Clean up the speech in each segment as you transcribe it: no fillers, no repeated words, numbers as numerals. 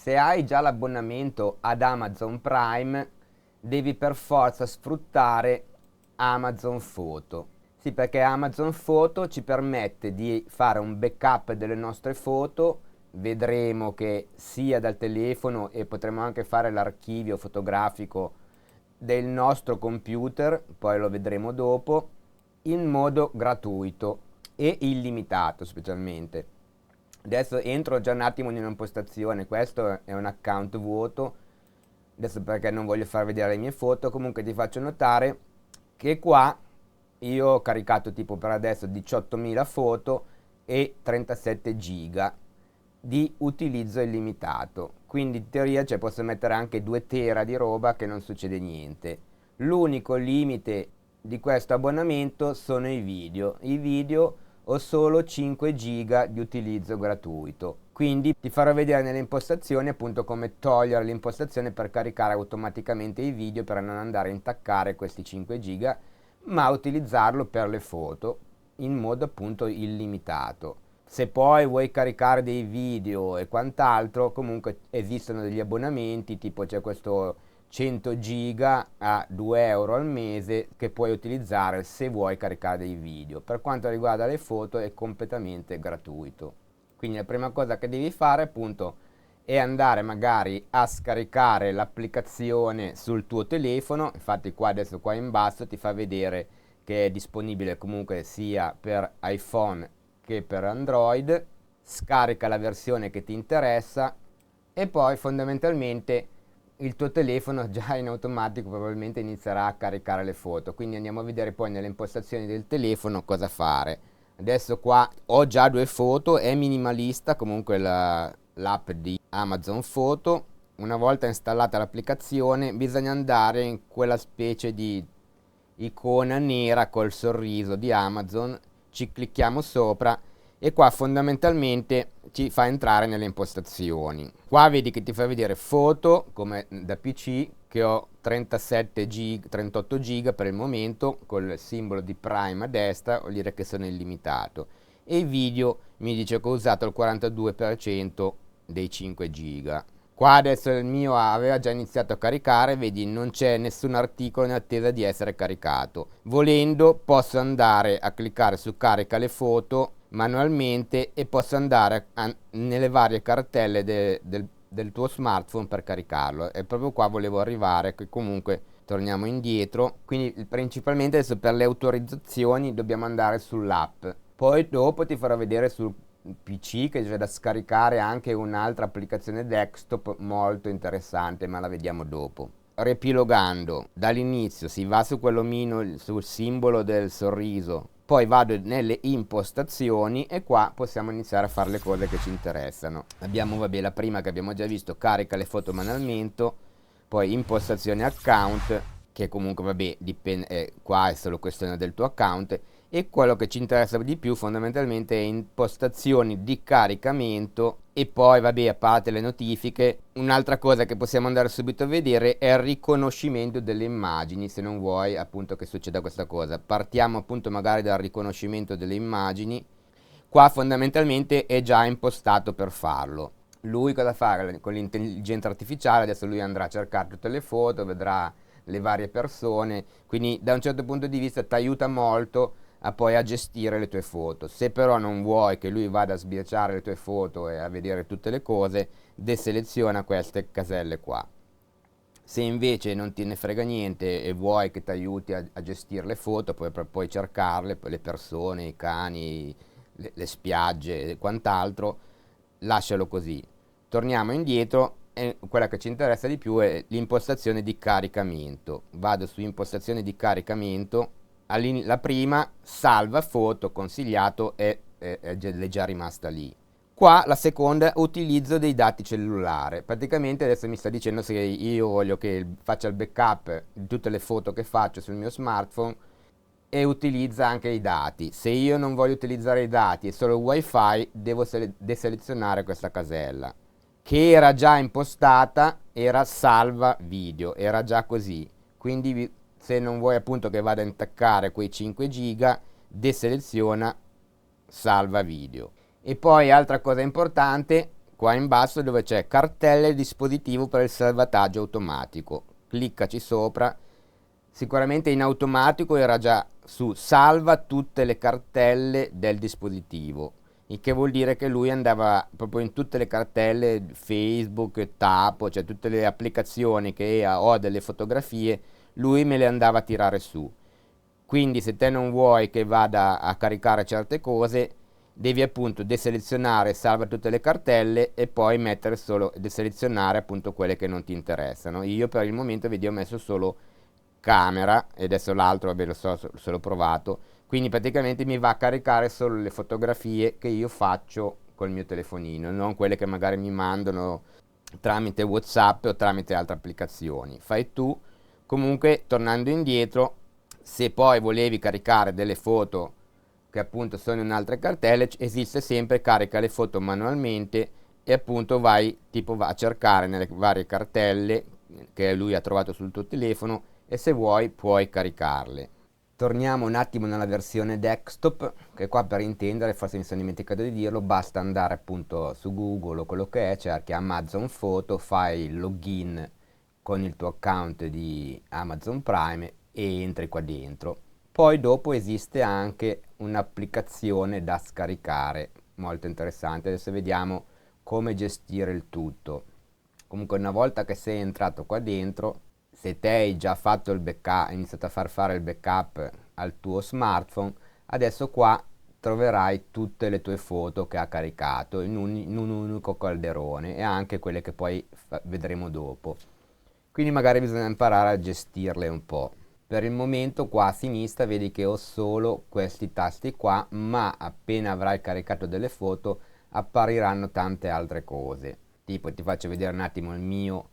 se hai già l'abbonamento ad Amazon Prime, devi per forza sfruttare Amazon Photo. Sì, perché Amazon Photo ci permette di fare un backup delle nostre foto. Vedremo che sia dal telefono e potremo anche fare l'archivio fotografico del nostro computer, poi lo vedremo dopo, in modo gratuito e illimitato specialmente. Adesso entro già un attimo in un'impostazione, questo è un account vuoto, adesso perché non voglio far vedere le mie foto, comunque ti faccio notare che qua io ho caricato tipo per adesso 18.000 foto e 37 giga di utilizzo illimitato, quindi in teoria cioè, posso mettere anche 2 tera di roba che non succede niente. L'unico limite di questo abbonamento sono i video ho solo 5 giga di utilizzo gratuito, quindi ti farò vedere nelle impostazioni appunto come togliere l'impostazione per caricare automaticamente i video, per non andare a intaccare questi 5 giga, ma utilizzarlo per le foto in modo appunto illimitato. Se poi vuoi caricare dei video e quant'altro, comunque esistono degli abbonamenti, tipo c'è questo 100 giga a 2 euro al mese che puoi utilizzare se vuoi caricare dei video. Per quanto riguarda le foto è completamente gratuito. Quindi la prima cosa che devi fare appunto è andare magari a scaricare l'applicazione sul tuo telefono. Infatti qua adesso qua in basso ti fa vedere che è disponibile comunque sia per iPhone che per Android. Scarica la versione che ti interessa e poi fondamentalmente il tuo telefono già in automatico probabilmente inizierà a caricare le foto. Quindi andiamo a vedere poi nelle impostazioni del telefono cosa fare. Adesso qua ho già 2 foto, è minimalista comunque l'app di Amazon Photo. Una volta installata l'applicazione bisogna andare in quella specie di icona nera col sorriso di Amazon, ci clicchiamo sopra e qua fondamentalmente ci fa entrare nelle impostazioni. Qua vedi che ti fa vedere foto come da PC, che ho 37 giga, 38 giga per il momento col simbolo di Prime a destra, vuol dire che sono illimitato, e i video mi dice che ho usato il 42% dei 5 giga. Qua adesso il mio aveva già iniziato a caricare, vedi non c'è nessun articolo in attesa di essere caricato. Volendo posso andare a cliccare su carica le foto manualmente e posso andare nelle varie cartelle del tuo smartphone per caricarlo. E proprio qua volevo arrivare, che comunque torniamo indietro. Quindi principalmente adesso per le autorizzazioni dobbiamo andare sull'app. Poi dopo ti farò vedere sul PC che c'è da scaricare anche un'altra applicazione desktop molto interessante, ma la vediamo dopo. Riepilogando dall'inizio si va su quell'omino, sul simbolo del sorriso, poi vado nelle impostazioni e qua possiamo iniziare a fare le cose che ci interessano. Abbiamo vabbè la prima che abbiamo già visto, carica le foto manualmente, poi impostazioni account, che comunque vabbè dipende, qua è solo questione del tuo account, e quello che ci interessa di più fondamentalmente è impostazioni di caricamento. E poi vabbè, a parte le notifiche, un'altra cosa che possiamo andare subito a vedere è il riconoscimento delle immagini, se non vuoi appunto che succeda questa cosa. Partiamo appunto magari dal riconoscimento delle immagini. Qua fondamentalmente è già impostato per farlo. Lui cosa fa? Con l'intelligenza artificiale adesso lui andrà a cercare tutte le foto, vedrà le varie persone, quindi da un certo punto di vista ti aiuta molto a poi a gestire le tue foto. Se però non vuoi che lui vada a sbirciare le tue foto e a vedere tutte le cose, deseleziona queste caselle qua. Se invece non te ne frega niente e vuoi che ti aiuti a gestire le foto, puoi cercarle, le persone, i cani, le spiagge e quant'altro, lascialo così. Torniamo indietro e quella che ci interessa di più è l'impostazione di caricamento. Vado su impostazione di caricamento. La prima, salva foto, consigliato, è già rimasta lì. Qua la seconda, utilizzo dei dati cellulare. Praticamente adesso mi sta dicendo se io voglio che faccia il backup di tutte le foto che faccio sul mio smartphone e utilizza anche i dati. Se io non voglio utilizzare i dati e solo wifi, devo deselezionare questa casella, che era già impostata, era salva video, era già così. Quindi se non vuoi appunto che vada a intaccare quei 5 giga, deseleziona salva video. E poi altra cosa importante, qua in basso dove c'è cartelle dispositivo per il salvataggio automatico. Cliccaci sopra. Sicuramente in automatico era già su salva tutte le cartelle del dispositivo, il che vuol dire che lui andava proprio in tutte le cartelle Facebook, Tapo, cioè tutte le applicazioni che ho delle fotografie, lui me le andava a tirare su. Quindi se te non vuoi che vada a caricare certe cose, devi appunto deselezionare salva tutte le cartelle e poi mettere solo, deselezionare appunto quelle che non ti interessano. Io per il momento vedi ho messo solo camera e adesso l'altro vabbè lo so, se l'ho provato, quindi praticamente mi va a caricare solo le fotografie che io faccio col mio telefonino, non quelle che magari mi mandano tramite WhatsApp o tramite altre applicazioni. Fai tu. Comunque, tornando indietro, se poi volevi caricare delle foto che appunto sono in altre cartelle, esiste sempre carica le foto manualmente e appunto vai tipo va a cercare nelle varie cartelle che lui ha trovato sul tuo telefono e se vuoi puoi caricarle. Torniamo un attimo nella versione desktop, che qua per intendere, forse mi sono dimenticato di dirlo, basta andare appunto su Google o quello che è, cerchi Amazon Photo, fai il login con il tuo account di Amazon Prime e entri qua dentro. Poi dopo esiste anche un'applicazione da scaricare, molto interessante, adesso vediamo come gestire il tutto. Comunque una volta che sei entrato qua dentro, se te hai già fatto il backup, hai iniziato a far fare il backup al tuo smartphone, adesso qua troverai tutte le tue foto che ha caricato in un unico calderone e anche quelle che poi vedremo dopo. Quindi magari bisogna imparare a gestirle un po'. Per il momento qua a sinistra vedi che ho solo questi tasti qua, ma appena avrai caricato delle foto appariranno tante altre cose. Tipo ti faccio vedere un attimo il mio,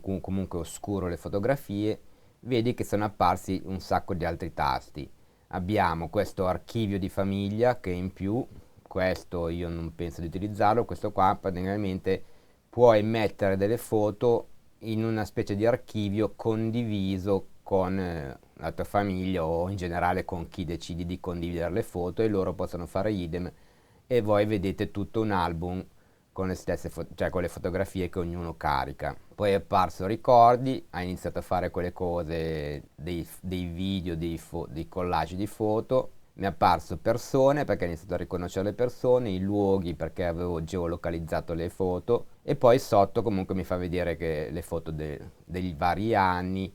comunque oscuro le fotografie, vedi che sono apparsi un sacco di altri tasti. Abbiamo questo archivio di famiglia che in più, questo io non penso di utilizzarlo, questo qua praticamente puoi mettere delle foto in una specie di archivio condiviso con la tua famiglia o in generale con chi decidi di condividere le foto e loro possono fare idem e voi vedete tutto un album con le stesse cioè con le fotografie che ognuno carica. Poi è apparso ricordi, ha iniziato a fare quelle cose, dei video, dei collage di foto. Mi è apparso persone perché ha iniziato a riconoscere le persone, i luoghi perché avevo geolocalizzato le foto e poi sotto comunque mi fa vedere che le foto degli vari anni,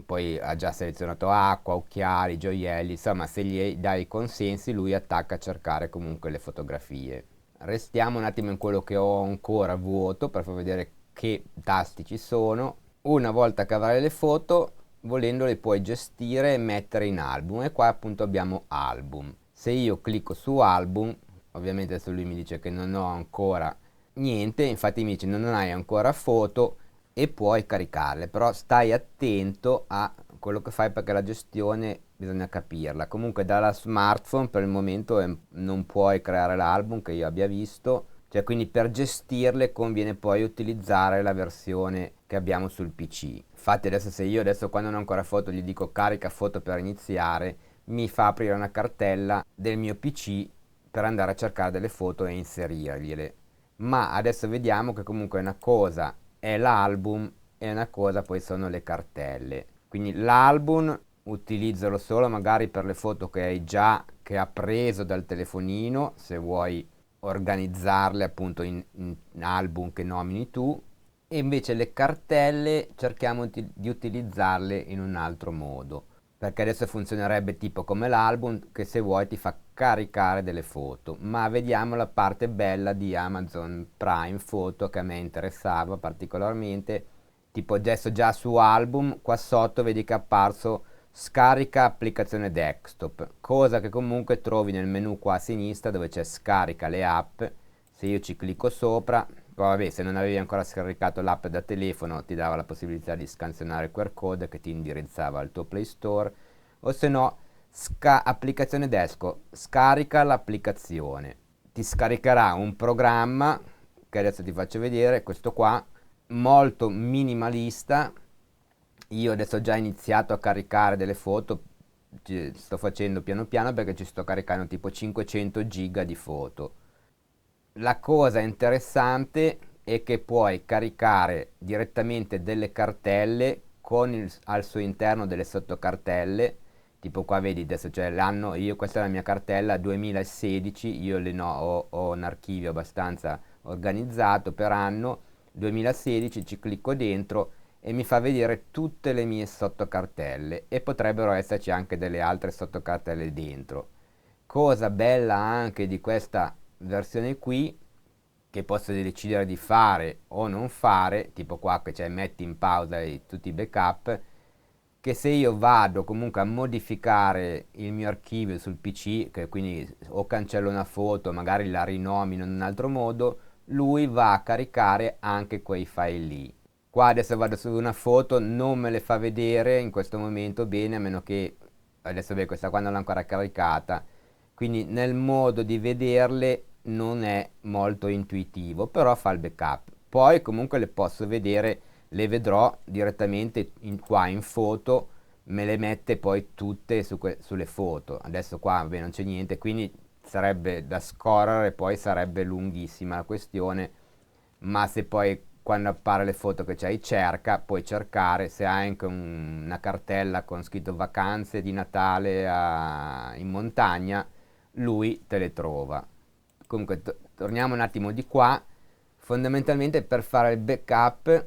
poi ha già selezionato acqua, occhiali, gioielli, insomma se gli dai i consensi lui attacca a cercare comunque le fotografie. Restiamo un attimo in quello che ho ancora vuoto per far vedere che tasti ci sono. Una volta che avrai le foto, volendo le puoi gestire e mettere in album e qua appunto abbiamo album. Se io clicco su album, ovviamente adesso lui mi dice che non ho ancora niente, infatti mi dice non hai ancora foto e puoi caricarle, però stai attento a quello che fai perché la gestione bisogna capirla. Comunque dalla smartphone per il momento non puoi creare l'album che io abbia visto, cioè quindi per gestirle conviene poi utilizzare la versione che abbiamo sul PC. Infatti adesso se io adesso quando non ho ancora foto gli dico carica foto per iniziare, mi fa aprire una cartella del mio PC per andare a cercare delle foto e inserirgliele. Ma adesso vediamo che comunque una cosa è l'album e una cosa poi sono le cartelle. Quindi l'album utilizzalo solo magari per le foto che hai già, che ha preso dal telefonino, se vuoi organizzarle appunto in album che nomini tu, e invece le cartelle cerchiamo di utilizzarle in un altro modo, perché adesso funzionerebbe tipo come l'album che se vuoi ti fa caricare delle foto, ma vediamo la parte bella di Amazon Prime Photo che a me interessava particolarmente. Tipo adesso già su album qua sotto vedi che è apparso scarica applicazione desktop, cosa che comunque trovi nel menu qua a sinistra dove c'è scarica le app. Se io ci clicco sopra, poi vabbè, se non avevi ancora scaricato l'app da telefono ti dava la possibilità di scansionare il QR code che ti indirizzava al tuo Play Store, o se no applicazione desktop, scarica l'applicazione, ti scaricherà un programma che adesso ti faccio vedere, questo qua molto minimalista. Io adesso ho già iniziato a caricare delle foto, sto facendo piano piano perché ci sto caricando tipo 500 giga di foto. La cosa interessante è che puoi caricare direttamente delle cartelle con al suo interno delle sottocartelle, tipo qua vedi adesso c'è l'anno, io questa è la mia cartella 2016, io ho un archivio abbastanza organizzato per anno, 2016 ci clicco dentro e mi fa vedere tutte le mie sottocartelle e potrebbero esserci anche delle altre sottocartelle dentro. Cosa bella anche di questa versione qui, che posso decidere di fare o non fare, tipo qua che c'è metti in pausa tutti i backup, che se io vado comunque a modificare il mio archivio sul PC, che quindi o cancello una foto, magari la rinomino in un altro modo, lui va a caricare anche quei file lì. Qua adesso vado su una foto, non me le fa vedere in questo momento bene, a meno che adesso vedo questa qua non l'ho ancora caricata, quindi nel modo di vederle non è molto intuitivo, però fa il backup. Poi comunque le posso vedere, le vedrò direttamente qua in foto, me le mette poi tutte sulle foto. Adesso qua vabbè, non c'è niente, quindi sarebbe da scorrere, poi sarebbe lunghissima la questione, ma se poi quando appare le foto che c'hai cerca, puoi cercare se hai anche una cartella con scritto vacanze di Natale in montagna, lui te le trova. Comunque torniamo un attimo di qua. Fondamentalmente per fare il backup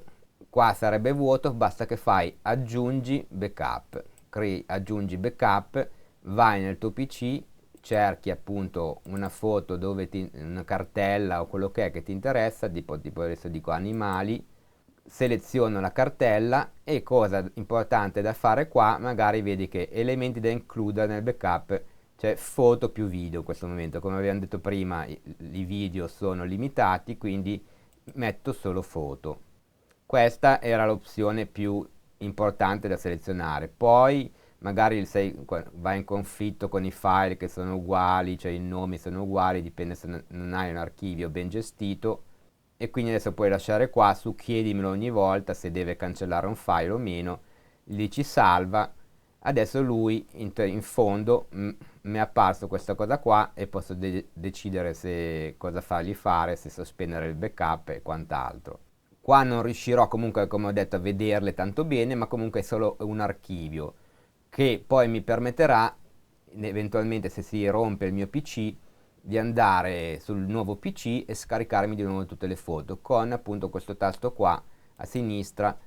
qua sarebbe vuoto, basta che fai aggiungi backup, crei aggiungi backup, vai nel tuo PC, cerchi appunto una foto una cartella o quello che è che ti interessa, tipo adesso dico animali, seleziono la cartella e cosa importante da fare qua, magari vedi che elementi da includere nel backup, c'è foto più video in questo momento, come abbiamo detto prima i video sono limitati, quindi metto solo foto. Questa era l'opzione più importante da selezionare. Poi magari vai in conflitto con i file che sono uguali, cioè i nomi sono uguali, dipende se non hai un archivio ben gestito. E quindi adesso puoi lasciare qua su chiedimelo ogni volta se deve cancellare un file o meno, gli dici salva. Adesso lui in fondo mi è apparso questa cosa qua e posso decidere se cosa fargli fare, se sospendere il backup e quant'altro. Qua non riuscirò comunque, come ho detto, a vederle tanto bene, ma comunque è solo un archivio che poi mi permetterà, eventualmente se si rompe il mio PC, di andare sul nuovo PC e scaricarmi di nuovo tutte le foto con appunto questo tasto qua a sinistra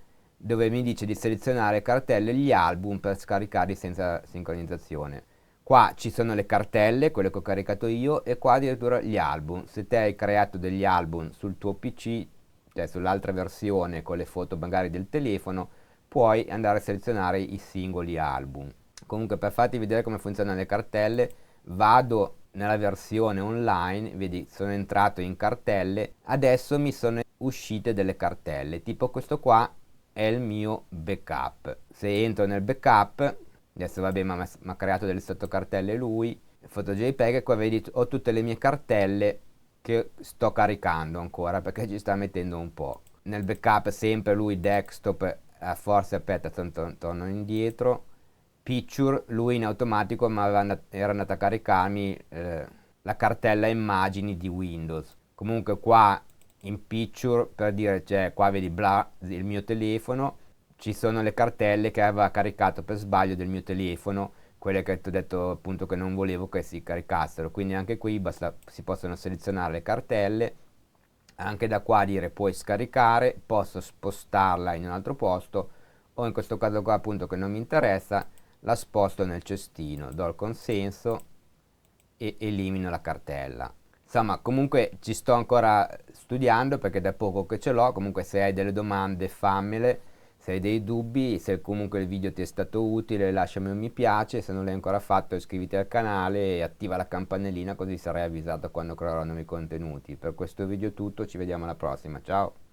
dove mi dice di selezionare cartelle e gli album per scaricarli senza sincronizzazione. Qua ci sono le cartelle, quelle che ho caricato io, e qua addirittura gli album. Se te hai creato degli album sul tuo PC, cioè sull'altra versione con le foto magari del telefono, puoi andare a selezionare i singoli album. Comunque per farti vedere come funzionano le cartelle, vado nella versione online, vedi sono entrato in cartelle, adesso mi sono uscite delle cartelle, tipo questo qua è il mio backup. Se entro nel backup, adesso vabbè mi ha creato delle sottocartelle lui, foto JPEG, e qua vedi ho tutte le mie cartelle che sto caricando ancora perché ci sta mettendo un po'. Nel backup sempre lui desktop, forse aspetta torno indietro, picture, lui in automatico era andato a caricarmi la cartella immagini di Windows. Comunque qua in picture, per dire, cioè qua vedi bla, il mio telefono, ci sono le cartelle che aveva caricato per sbaglio del mio telefono, quelle che ti ho detto appunto che non volevo che si caricassero, quindi anche qui si possono selezionare le cartelle, anche da qua dire puoi scaricare, posso spostarla in un altro posto o in questo caso qua appunto che non mi interessa la sposto nel cestino, do il consenso e elimino la cartella. Insomma, comunque ci sto ancora studiando perché da poco che ce l'ho, comunque se hai delle domande fammele, se hai dei dubbi, se comunque il video ti è stato utile lasciami un mi piace, se non l'hai ancora fatto iscriviti al canale e attiva la campanellina così sarai avvisato quando creerò nuovi contenuti. Per questo video è tutto, ci vediamo alla prossima, ciao!